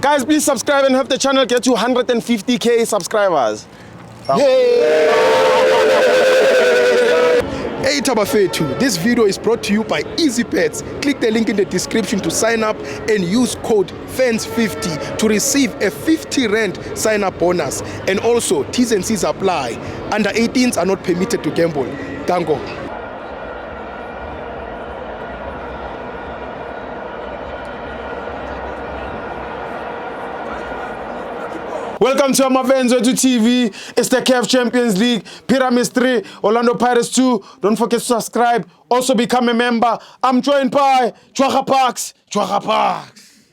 Guys, please subscribe and help the channel get to 150k subscribers. Hey Tabafetu, this video is brought to you by EasyPets. Click the link in the description to sign up and use code FANS50 to receive a 50 rand sign up bonus. And also, T's and C's apply. Under 18s are not permitted to gamble. Tango. Welcome to Amavenzo to TV. It's the CAF Champions League, Pyramids 3, Orlando Pirates 2. Don't forget to subscribe. Also become a member. I'm joined by Chwaga Parks.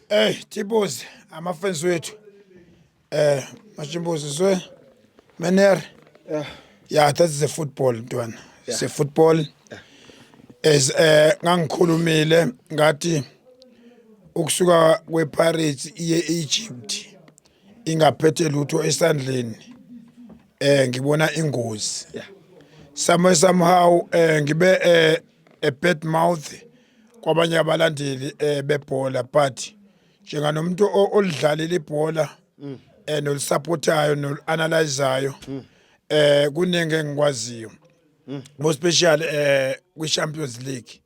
Hey, Tibos, amavenzo wethu. Machimbozi zwe. Mener. Yeah, that's the football, mntwana. It's a football. As ngangikhulumile ngathi ukusuka kwePirates iye Egypt. Ingaphethe lutho esandleni ngibona ingozi somehow ngibe a bad mouth kwabanye abalandeli bebhola but njenganomuntu olidlalela ibhola nolisupportayo noanalyzayo kuningi engikwaziyo most special kwi Champions League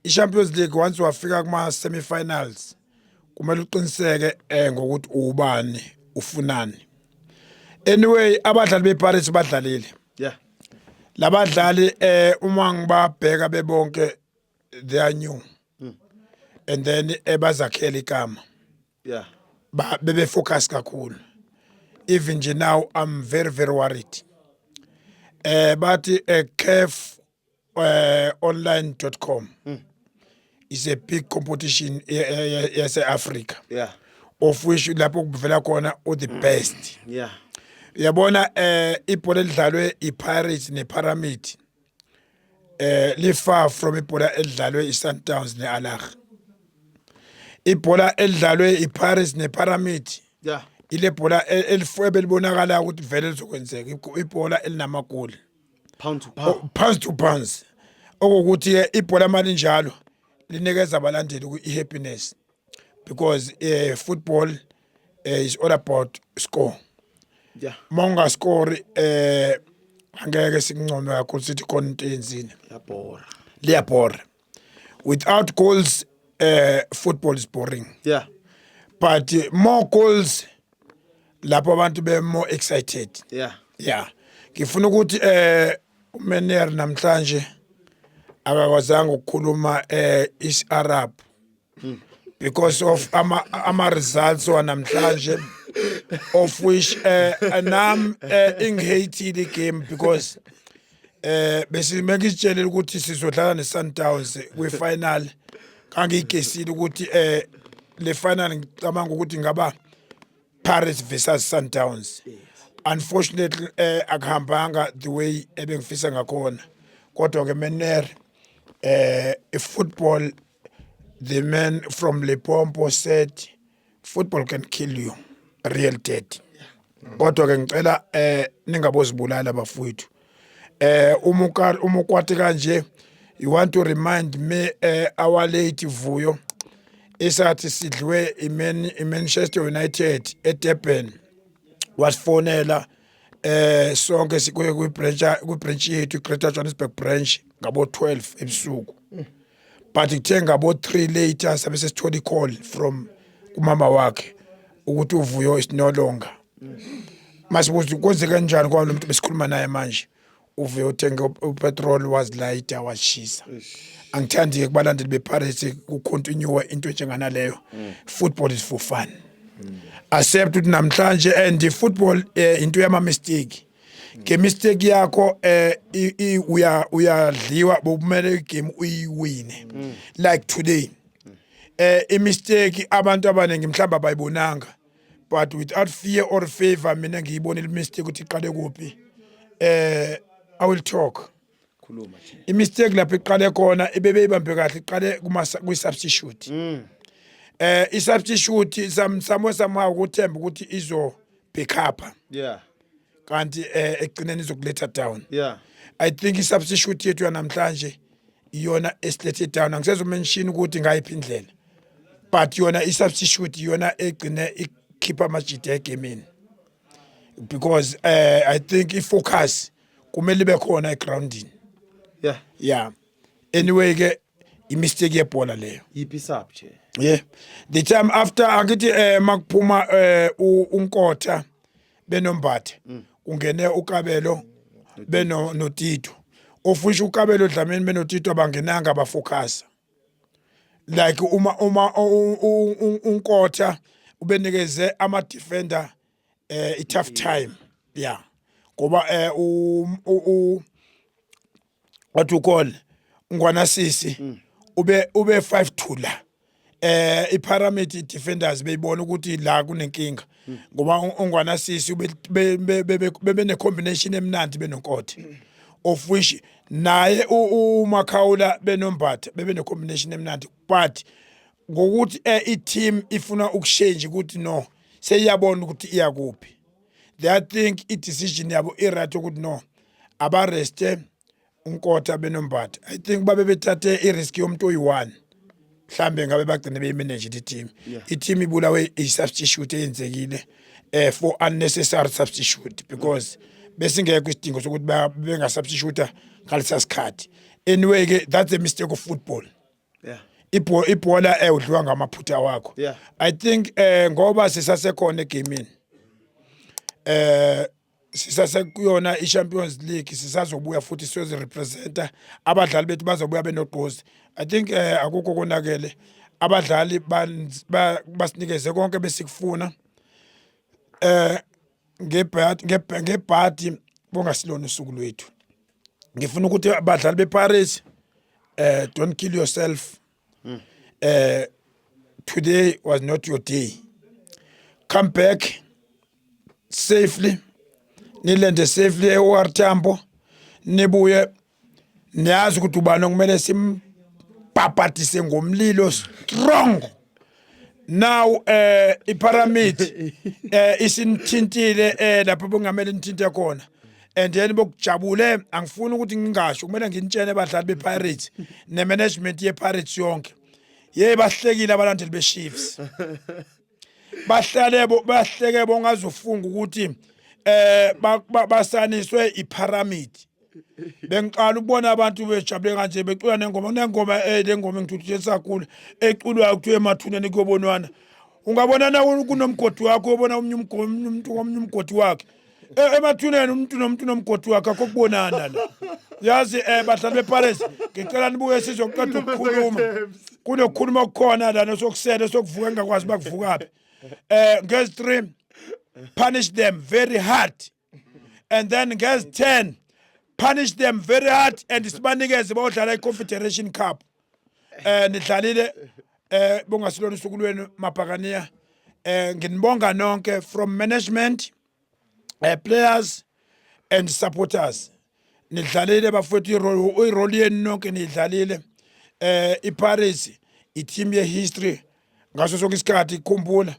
iChampions League once wafika kuma semi-finals kumele uqiniseke ngokuthi ubani ufunani. Anyway, abadlali bePirates badlalile. Labadlali uma ngibabheka bebonke they are new. And then bazakhela igama. Bebe focus kakhulu. Even now I'm very worried. But CAF online.com is a big competition yes Africa. Of which lapho kuvela khona the best. Yabona ibhola elidlalwe iPirates nePyramid li far from ibhola elidlalwe iSundowns neAlahli. Ibhola elidlalwe iPirates nePyramid ile bhola elifwebe libonakala ukuthi vele lizokwenzeka ibhola elinamagoli pounds to pounds okuthi ibhola mali njalo linikeza abalandeli ihappiness. Because football is all about score. Monga score angeke sikuncome kakhulu sithi contents liyabhora. Without goals football is boring. But more goals lapho abantu be more excited. Ngifuna ukuthi uMeneer namhlanje akakwazanga ukukhuluma is-Arab. Because of ama results wanamhlanje of which nam ingihate the game because bese mengitshela ukuthi sizodlala neSundowns kwifinal kangiyigesile ukuthi le final ngicabanga ukuthi ngaba Pirates versus Sundowns. Unfortunately akuhambanga the way ebengifisa ngakhona kodwa ke Meneer football. The man from Lepompo said, football can kill you, real dead. Kodwa ke ngicela ningabozibulala bafowethu. Umukwati kanje, you want to remind me our late Vuyo esathi sidliwe iManchester United eDurban wasifonela sonke sikwe kwi-branch yethu Greater Johannesburg branch ngabo 12 ebusuku. But ithenga about 3 later sabe sesithola call from kumama wakhe ukuthi uVuyo is no longer. Masibuza konze kanjani kwa lo muntu besikhuluma naye manje. uVuyo uthenga upetrol was lighter washisa. Angithandi kubalandeli bePirates kucontinue into njengana leyo. Football is for fun. Accept ukuthi namhlanje and football into yama mistake. Ke mistake yakho uyadliwa bokumele igame uyiwine like today a mistake abantu abaningi mhlamba bayibonanga but without fear or favor mina ngiyibonela mistake ukuthi iqale kuphi I will talk khuluma nje I mistake lapho iqale khona ibebe ibambe kahle iqale ku substitute I substitute somehow ukuthemba ukuthi izo pick up kanti ekugcineni izokuletha down. I think I-substitute yethu yanamhlanje iyona esilethe down. Angisezo mention ukuthi ngayiphi indlela. but yona i-substitute yona egcine ikhipha amajita egemini because I think i-focus kumele ibe khona egroundini. Yeah. Anyway ke i-mistake yebhola leyo. Yiphi subject? Yeah. The time after angithi makuphuma uNkotha benombathe ungene uKabelo notito. Ofusha uKabelo Dlamini benotito abangenanga abafocus. Like uma uNkotha ubenikeze ama defender a tough time. Yeah. Ngoba what you call Ngwanasisi ube 5-2 la. I-Pyramid defenders beyibona ukuthi la kunenkinga ngoba uNgwanasisi bebe ne combination emnandi benoNkotha of which naye uMakhawula benombatha bebe ne combination emnandi but ngokuthi i-team ifuna ukuchange ukuthi no seyiyabona ukuthi iyakuphi. They think i-decision yabo i-right ukuthi no abareste uNkotha benombatha. I think babe bethathe i-risk yomuntu oyi-1 mhlambe ngabe bagcine beyimanage i-team. I-team ibulawe i-substitute eyenzekile for unnecessary substitute because besingekho isidingo sokuthi bengasubstitute ngalesa sikhathi. Anyway ke that's a mistake of football. Ibhola udliwa ngamaphutha wakho. I think ngoba sisasekhona egamini sisasekuyona i-Champions League sisazobuya futhi siyoze representa abadlali bethu bazobuya benogqozi. I think akukho konakele abadlali basinikeze konke besikufuna ngebhadi bongasilona usuku lwethu. Ngifuna ukuthi abadlali beParis don't kill yourself. Today was not your day. Come back safely. Nilende safely eOR Tambo. Nibuye niyazi ukuthi ubani kumele simpapatise ngomlilo strong. Now iPyramid isinthintile lapho bungamele nithinte khona. And then bokujabule angifuni ukuthi ngingasho kumele nginitshene abadlali bePirates nemanagement yePirates yonke. Ye bahlekile abalandeli beChiefs. Bahleke bongazofunga ukuthi basaniswe iPyramid. Bengiqala ukubona abantu bejabule kanje becula nengoma lengoma ngithuthu esakhulu eculwa ukuthiwe emathuneni kuyobonwana. Ungabona na kunomgodi wakho ubona umuntu omnyumgodi wakhe. Emathuneni umuntu nomgodi wakhe akukubonana la. Yazi bahlali beParis ngicela nibuye sizoqeda ukukhuluma. Kunokhuluma okukhona la nosokusela sokuvuka engakwazi bakuvuka phi. Girls 3 punish them very hard. And then girls 10 punish them very hard and sibanikeze bayodlala iConfederation Cup. Nidlalile bongasilona usuku lwenu Mabhakaniya. Nginibonga nonke from management, players and supporters. Nidlalile bafethu irole yenu nonke nidlalile. iParis i-team ye-history ngaso sonke isikhathi ikhumbula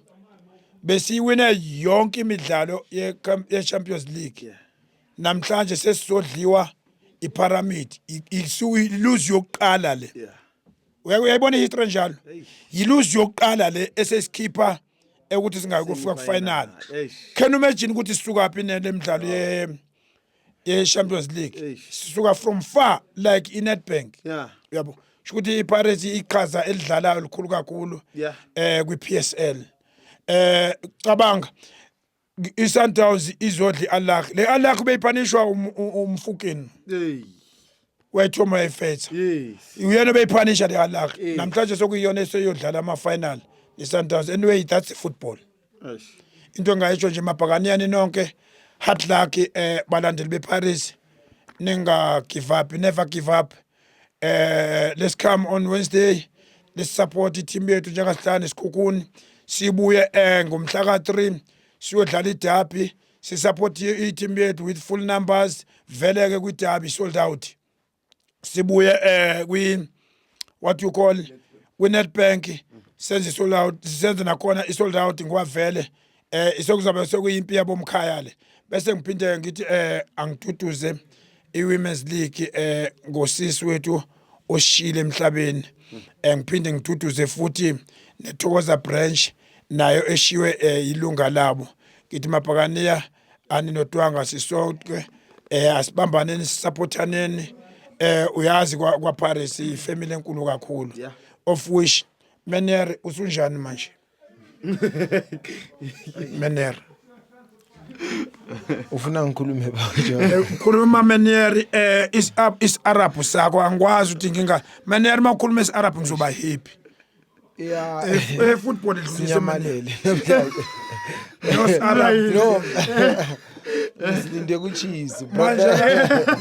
besiwina yonke imidlalo ye-Champions League. Namhlanje sesizodliwa iPyramid iluzi yokuqala le. Uyayibona ihistory njalo. Yiluzi yokuqala le esesikhipha ukuthi singakufika ku-final. Can you imagine ukuthi sisuka phi nemidlalo ye-Champions League? Sisuka from far like iNedbank. Yabo. Ukuthi iPirates iqhaza elidlalayo likhulu kakhulu kwi-PSL. Cabanga iSundowns izodli Alak. Le Alak beyipanishwa umfukeni. Wayithoma efetha. Uyena beyipanisha le Alak. Namhlanje sokuyiyona eseyodlala ama-final iSundowns. Anyway that's football. Into engayitsho nje Mabhakaniyani nonke hard luck balandeli beParis. Ninga give up, never give up. Let's come on Wednesday. Let's support i-team yethu njengasihlanu esikhukhuni. Sibuye ngomhla ka-3 siyodlala iderby. Support i-team yethu with full numbers. Vele ke kwi-derby sold out. Sibuye what you call kwi-Nedbank senze sold out. Senze nakhona i-sold out ngoba vele isokuzabe sekuyimpi yabo mkhaya le. Bese ngiphinde ngithi angitutuze i-Women's League ngosisi wethu oshile emhlabeni. Ngiphinde ngitutuze futhi neThokoza branch nayo eshiwe ilunga labo ngithi Mabhakaniya ani noTwanga sisonke asibambaneni sisupportaneni uyazi kwa Paris ifamily enkulu kakhulu of which Mener usunjani manje Mener ufuna ngikhulume bajo khuluma Mener is Arab sakho angikwazi ukuthi nginga Mener makhuluma is Arab ngizoba happy football sinyamalele no Silinde kuchisi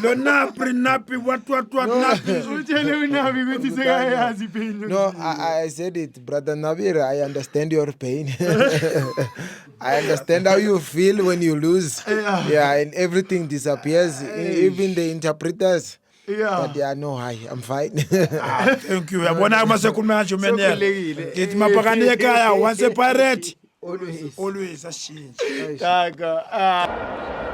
lo napi what napi Utshele uNabi ukuthi sekayazi pain. No, I said it, brother Nabir. I understand your pain. I understand how you feel when you lose. Yeah, and everything disappears, even the interpreters. Yeah. But no, I'm fine. Thank you. Yabona masekhuluma nje Mener. Ngithi Mabhakaniya ekhaya once a pirate. Always a change. Taka.